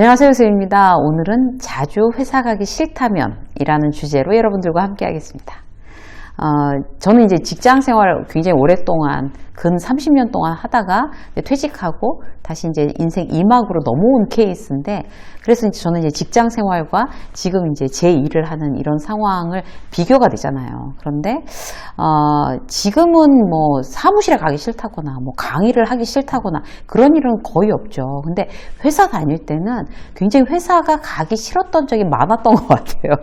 안녕하세요, 수입니다. 오늘은 자주 회사 가기 싫다면 이라는 주제로 여러분들과 함께 하겠습니다. 저는 이제 직장 생활을 굉장히 오랫동안, 근 30년 동안 하다가 퇴직하고 다시 이제 인생 2막으로 넘어온 케이스인데, 그래서 이제 저는 이제 직장 생활과 지금 이제 제 일을 하는 이런 상황을 비교가 되잖아요. 그런데, 지금은 뭐 사무실에 가기 싫다거나, 뭐 강의를 하기 싫다거나 그런 일은 거의 없죠. 근데 회사 다닐 때는 굉장히 회사가 가기 싫었던 적이 많았던 것 같아요.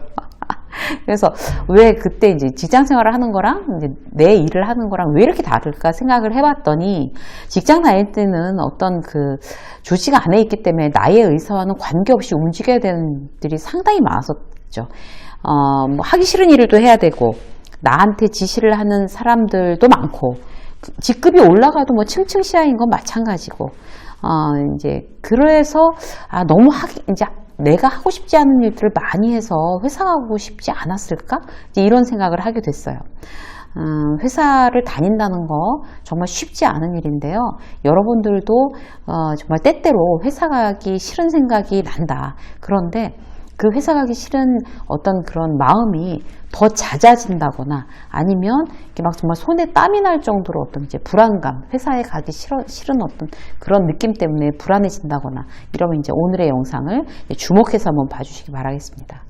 그래서 왜 그때 이제 직장 생활을 하는 거랑 이제 내 일을 하는 거랑 왜 이렇게 다를까 생각을 해봤더니, 직장 다닐 때는 어떤 그 조직 안에 있기 때문에 나의 의사와는 관계없이 움직여야 되는 일들이 상당히 많았었죠. 뭐 하기 싫은 일을 또 해야 되고, 나한테 지시를 하는 사람들도 많고, 직급이 올라가도 뭐 층층 시야인 건 마찬가지고, 이제 그래서 너무 이제 내가 하고 싶지 않은 일들을 많이 해서 회사 가고 싶지 않았을까? 이제 이런 생각을 하게 됐어요. 회사를 다닌다는 거 정말 쉽지 않은 일인데요. 여러분들도 정말 때때로 회사 가기 싫은 생각이 난다. 그런데 그 회사 가기 싫은 어떤 그런 마음이 더 잦아진다거나, 아니면 이렇게 막 정말 손에 땀이 날 정도로 어떤 이제 불안감, 회사에 가기 싫은 어떤 그런 느낌 때문에 불안해진다거나 이러면 이제 오늘의 영상을 주목해서 한번 봐주시기 바라겠습니다.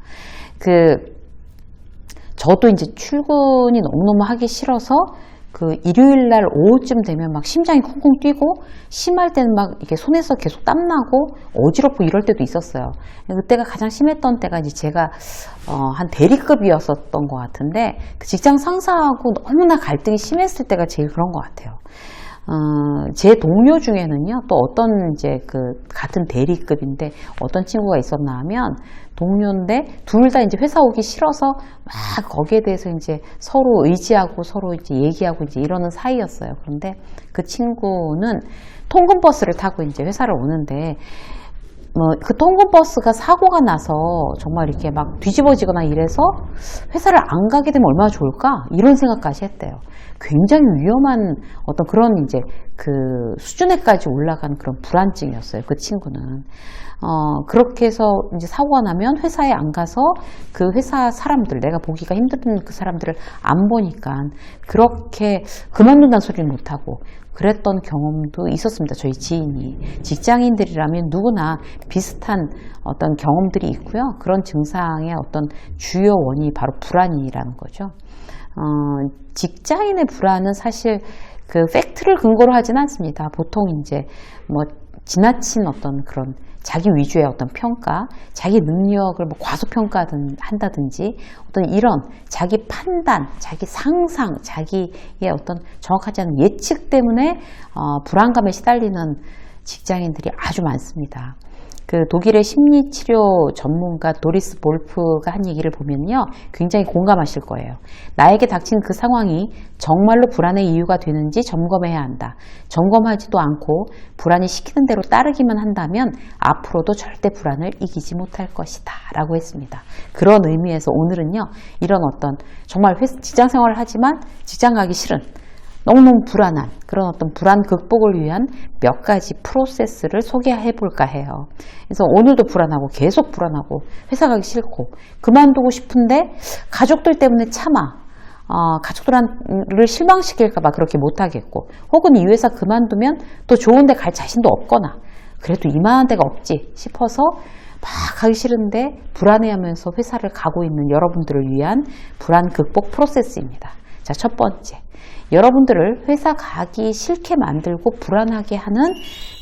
저도 이제 출근이 너무너무 하기 싫어서 일요일 날 오후쯤 되면 막 심장이 쿵쿵 뛰고, 심할 때는 막 이렇게 손에서 계속 땀나고 어지럽고 이럴 때도 있었어요. 그때가 가장 심했던 때가 이제 제가 한 대리급이었었던 것 같은데, 그 직장 상사하고 너무나 갈등이 심했을 때가 제일 그런 것 같아요. 제 동료 중에는요, 또 어떤 이제 같은 대리급인데 어떤 친구가 있었나 하면, 동료인데 둘 다 이제 회사 오기 싫어서 막 거기에 대해서 이제 서로 의지하고 서로 이제 얘기하고 이제 이러는 사이였어요. 그런데 그 친구는 통근버스를 타고 이제 회사를 오는데, 그 통근버스가 사고가 나서 정말 이렇게 막 뒤집어지거나 이래서 회사를 안 가게 되면 얼마나 좋을까? 이런 생각까지 했대요. 굉장히 위험한 어떤 그런 이제 수준에까지 올라간 그런 불안증이었어요. 그 친구는. 그렇게 해서 이제 사고가 나면 회사에 안 가서 그 회사 사람들, 내가 보기가 힘든 그 사람들을 안 보니까 그렇게 그만둔다는 소리를 못하고 그랬던 경험도 있었습니다. 저희 지인이. 직장인들이라면 누구나 비슷한 어떤 경험들이 있고요. 그런 증상의 어떤 주요 원인이 바로 불안이라는 거죠. 직장인의 불안은 사실 팩트를 근거로 하진 않습니다. 보통 이제 뭐 지나친 어떤 그런 자기 위주의 어떤 평가, 자기 능력을 뭐 과소평가한다든지 어떤 이런 자기 판단, 자기 상상, 자기의 어떤 정확하지 않은 예측 때문에 불안감에 시달리는 직장인들이 아주 많습니다. 독일의 심리치료 전문가 도리스 볼프가 한 얘기를 보면요, 굉장히 공감하실 거예요. 나에게 닥친 그 상황이 정말로 불안의 이유가 되는지 점검해야 한다. 점검하지도 않고 불안이 시키는 대로 따르기만 한다면 앞으로도 절대 불안을 이기지 못할 것이다 라고 했습니다. 그런 의미에서 오늘은요, 이런 어떤 정말 직장 생활을 하지만 직장 가기 싫은, 너무너무 불안한 그런 어떤 불안 극복을 위한 몇 가지 프로세스를 소개해 볼까 해요. 그래서 오늘도 불안하고 계속 불안하고 회사 가기 싫고 그만두고 싶은데 가족들 때문에 참아, 가족들을 실망시킬까 봐 그렇게 못하겠고, 혹은 이 회사 그만두면 또 좋은 데 갈 자신도 없거나, 그래도 이만한 데가 없지 싶어서 막 가기 싫은데 불안해하면서 회사를 가고 있는 여러분들을 위한 불안 극복 프로세스입니다. 자, 첫 번째. 여러분들을 회사 가기 싫게 만들고 불안하게 하는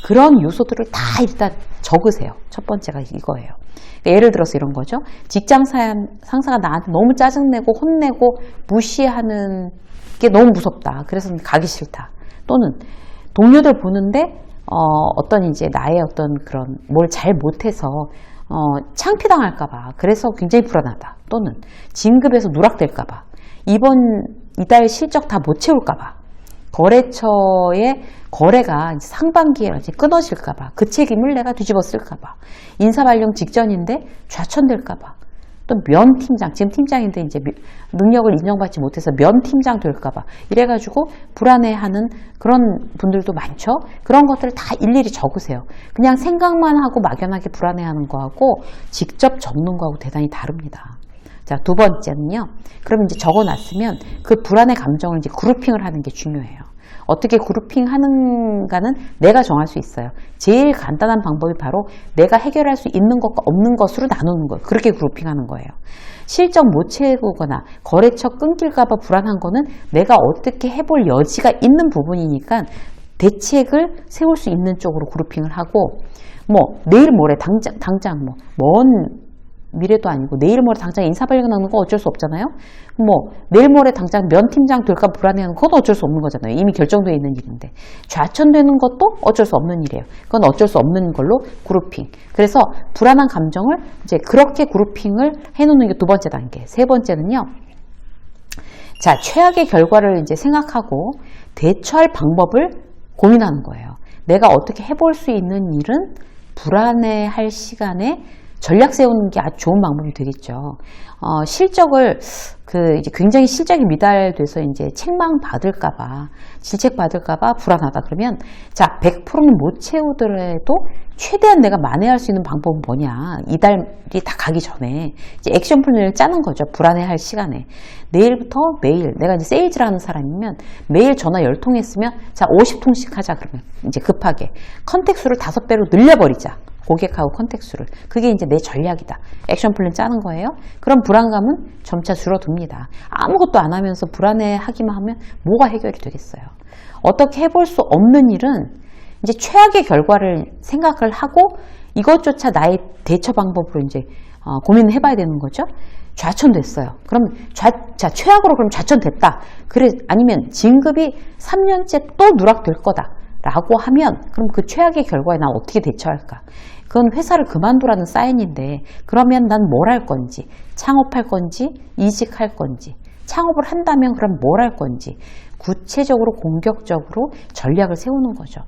그런 요소들을 다 일단 적으세요. 첫 번째가 이거예요. 예를 들어서 이런 거죠. 직장 상사가 나한테 너무 짜증내고 혼내고 무시하는 게 너무 무섭다. 그래서 가기 싫다. 또는 동료들 보는데 어떤 이제 나의 어떤 그런 뭘 잘 못해서 창피당할까봐 그래서 굉장히 불안하다. 또는 진급에서 누락될까봐, 이달 실적 다 못 채울까봐, 거래처의 거래가 상반기에 끊어질까봐, 그 책임을 내가 뒤집어 쓸까봐, 인사발령 직전인데 좌천될까봐, 또 면 팀장, 지금 팀장인데 이제 능력을 인정받지 못해서 면 팀장 될까봐 이래가지고 불안해하는 그런 분들도 많죠. 그런 것들을 다 일일이 적으세요. 그냥 생각만 하고 막연하게 불안해하는 거하고 직접 적는 거하고 대단히 다릅니다. 자, 두 번째는요. 그럼 이제 적어놨으면 그 불안의 감정을 이제 그룹핑을 하는 게 중요해요. 어떻게 그룹핑 하는가는 내가 정할 수 있어요. 제일 간단한 방법이 바로 내가 해결할 수 있는 것과 없는 것으로 나누는 거예요. 그렇게 그룹핑 하는 거예요. 실적 못 채우거나 거래처 끊길까봐 불안한 거는 내가 어떻게 해볼 여지가 있는 부분이니까 대책을 세울 수 있는 쪽으로 그룹핑을 하고, 뭐 내일 모레 당장 먼 미래도 아니고 내일 모레 당장 인사 발령나는 거 어쩔 수 없잖아요. 뭐 내일 모레 당장 면 팀장 될까 불안해하는 건 어쩔 수 없는 거잖아요. 이미 결정되어 있는 일인데 좌천되는 것도 어쩔 수 없는 일이에요. 그건 어쩔 수 없는 걸로 그룹핑. 그래서 불안한 감정을 이제 그렇게 그룹핑을 해놓는 게 두 번째 단계. 세 번째는요. 자, 최악의 결과를 이제 생각하고 대처할 방법을 고민하는 거예요. 내가 어떻게 해볼 수 있는 일은 불안해할 시간에 전략 세우는 게 아주 좋은 방법이 되겠죠. 실적을 이제 굉장히 실적이 미달돼서 이제 책망 받을까봐, 질책 받을까봐 불안하다. 그러면 자, 100%는 못 채우더라도 최대한 내가 만회할 수 있는 방법은 뭐냐? 이달이 다 가기 전에 이제 액션 플랜을 짜는 거죠. 불안해할 시간에. 내일부터 매일 내가 이제 세일즈를 하는 사람이면 매일 전화 10통 했으면 자, 50통씩 하자. 그러면 이제 급하게 컨택 수를 5배로 늘려버리자. 고객하고 컨택 수를. 그게 이제 내 전략이다. 액션 플랜 짜는 거예요. 그럼 불안감은 점차 줄어듭니다. 아무것도 안 하면서 불안해하기만 하면 뭐가 해결이 되겠어요. 어떻게 해볼 수 없는 일은 이제 최악의 결과를 생각을 하고 이것조차 나의 대처 방법으로 이제 고민을 해봐야 되는 거죠. 좌천됐어요. 그럼 최악으로 그럼 좌천됐다. 그래, 아니면 진급이 3년째 또 누락될 거다. 라고 하면 그럼 그 최악의 결과에 난 어떻게 대처할까? 그건 회사를 그만두라는 사인인데 그러면 난 뭘 할 건지, 창업할 건지, 이직할 건지, 창업을 한다면 그럼 뭘 할 건지 구체적으로 공격적으로 전략을 세우는 거죠.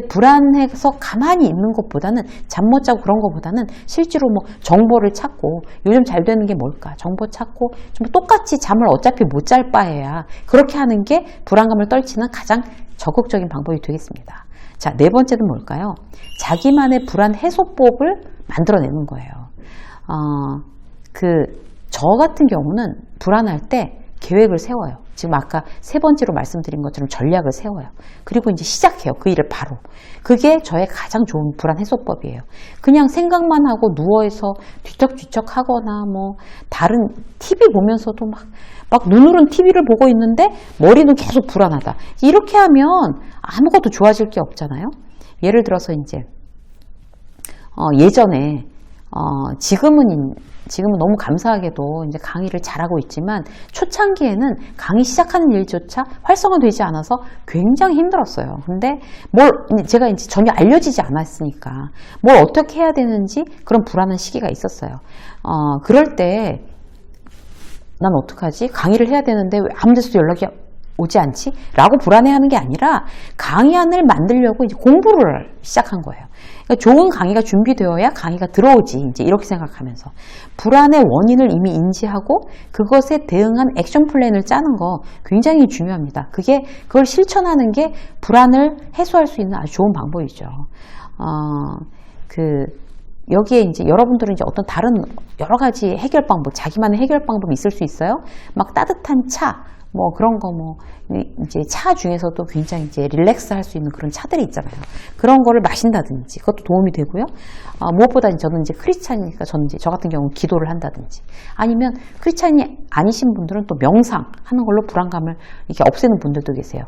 불안해서 가만히 있는 것보다는 잠 못 자고 그런 것보다는 실제로 뭐 정보를 찾고 요즘 잘 되는 게 뭘까? 정보 찾고 좀 똑같이 잠을 어차피 못 잘 바에야 그렇게 하는 게 불안감을 떨치는 가장 적극적인 방법이 되겠습니다. 자, 네 번째는 뭘까요? 자기만의 불안 해소법을 만들어내는 거예요. 저 같은 경우는 불안할 때 계획을 세워요. 지금 아까 세 번째로 말씀드린 것처럼 전략을 세워요. 그리고 이제 시작해요. 그 일을 바로. 그게 저의 가장 좋은 불안 해소법이에요. 그냥 생각만 하고 누워있어 뒤척뒤척 하거나 뭐 다른 TV 보면서도 막 눈으로는 TV를 보고 있는데 머리는 계속 불안하다. 이렇게 하면 아무것도 좋아질 게 없잖아요. 예를 들어서 이제 예전에 지금은 너무 감사하게도 이제 강의를 잘하고 있지만 초창기에는 강의 시작하는 일조차 활성화되지 않아서 굉장히 힘들었어요. 근데 제가 이제 전혀 알려지지 않았으니까 뭘 어떻게 해야 되는지 그런 불안한 시기가 있었어요. 그럴 때 난 어떡하지? 강의를 해야 되는데 왜 아무 데서도 연락이 오지 않지? 라고 불안해하는 게 아니라 강의안을 만들려고 이제 공부를 시작한 거예요. 그러니까 좋은 강의가 준비되어야 강의가 들어오지. 이제 이렇게 생각하면서 불안의 원인을 이미 인지하고 그것에 대응한 액션 플랜을 짜는 거 굉장히 중요합니다. 그걸 실천하는 게 불안을 해소할 수 있는 아주 좋은 방법이죠. 여기에 이제 여러분들은 이제 어떤 다른 여러 가지 해결 방법, 자기만의 해결 방법이 있을 수 있어요. 막 따뜻한 차, 뭐 그런 거 이제 차 중에서도 굉장히 이제 릴렉스 할 수 있는 그런 차들이 있잖아요. 그런 거를 마신다든지 그것도 도움이 되고요. 무엇보다 저는 이제 크리스찬이니까 저는 이제 저 같은 경우는 기도를 한다든지 아니면 크리스찬이 아니신 분들은 또 명상하는 걸로 불안감을 이렇게 없애는 분들도 계세요.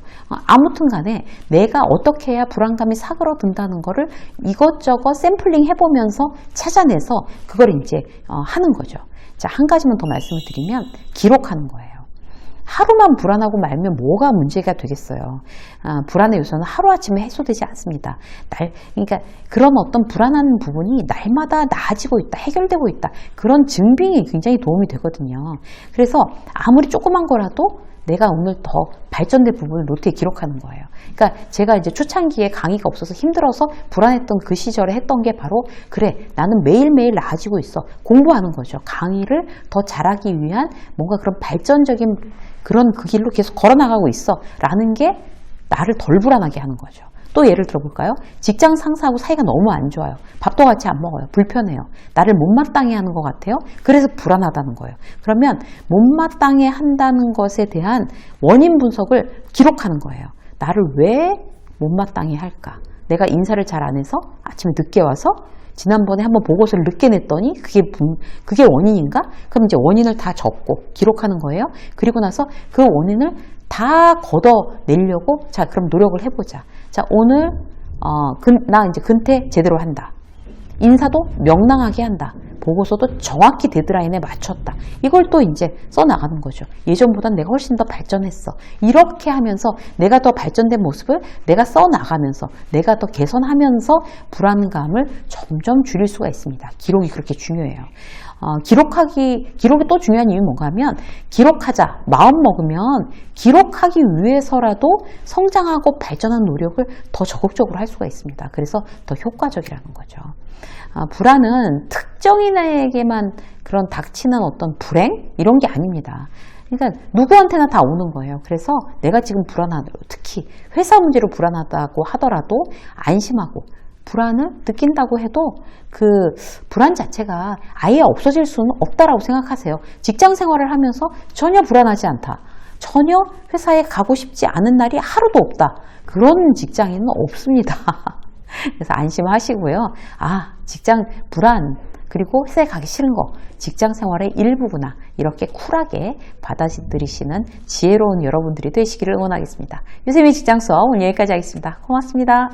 아무튼 간에 내가 어떻게 해야 불안감이 사그러든다는 거를 이것저것 샘플링 해보면서 찾아내서 그걸 이제 하는 거죠. 자, 한 가지만 더 말씀을 드리면 기록하는 거예요. 하루만 불안하고 말면 뭐가 문제가 되겠어요. 불안의 요소는 하루아침에 해소되지 않습니다. 그러니까 그런 어떤 불안한 부분이 날마다 나아지고 있다, 해결되고 있다. 그런 증빙이 굉장히 도움이 되거든요. 그래서 아무리 조그만 거라도 내가 오늘 더 발전된 부분을 노트에 기록하는 거예요. 그러니까 제가 이제 초창기에 강의가 없어서 힘들어서 불안했던 그 시절에 했던 게 바로 그래 나는 매일매일 나아지고 있어. 공부하는 거죠. 강의를 더 잘하기 위한 뭔가 그런 발전적인 그런 그 길로 계속 걸어나가고 있어 라는 게 나를 덜 불안하게 하는 거죠. 또 예를 들어볼까요? 직장 상사하고 사이가 너무 안 좋아요. 밥도 같이 안 먹어요. 불편해요. 나를 못마땅해 하는 것 같아요. 그래서 불안하다는 거예요. 그러면 못마땅해 한다는 것에 대한 원인 분석을 기록하는 거예요. 나를 왜 못마땅해 할까? 내가 인사를 잘 안 해서 아침에 늦게 와서 지난번에 한번 보고서를 늦게 냈더니 그게 원인인가? 그럼 이제 원인을 다 적고 기록하는 거예요. 그리고 나서 그 원인을 다 걷어내려고 자 그럼 노력을 해보자. 자 오늘 나 이제 근태 제대로 한다. 인사도 명랑하게 한다. 보고서도 정확히 데드라인에 맞췄다. 이걸 또 이제 써나가는 거죠. 예전보단 내가 훨씬 더 발전했어. 이렇게 하면서 내가 더 발전된 모습을 내가 써나가면서 내가 더 개선하면서 불안감을 점점 줄일 수가 있습니다. 기록이 그렇게 중요해요. 기록이 또 중요한 이유는 뭔가 하면 기록하자 마음 먹으면 기록하기 위해서라도 성장하고 발전하는 노력을 더 적극적으로 할 수가 있습니다. 그래서 더 효과적이라는 거죠. 불안은 특정인에게만 그런 닥치는 어떤 불행 이런 게 아닙니다. 그러니까 누구한테나 다 오는 거예요. 그래서 내가 지금 불안하고 특히 회사 문제로 불안하다고 하더라도 안심하고 불안을 느낀다고 해도 그 불안 자체가 아예 없어질 수는 없다라고 생각하세요. 직장 생활을 하면서 전혀 불안하지 않다. 전혀 회사에 가고 싶지 않은 날이 하루도 없다. 그런 직장인은 없습니다. 그래서 안심하시고요. 직장 불안 그리고 회사에 가기 싫은 거 직장 생활의 일부구나. 이렇게 쿨하게 받아들이시는 지혜로운 여러분들이 되시기를 응원하겠습니다. 유쌤의 직장 수업 오늘 여기까지 하겠습니다. 고맙습니다.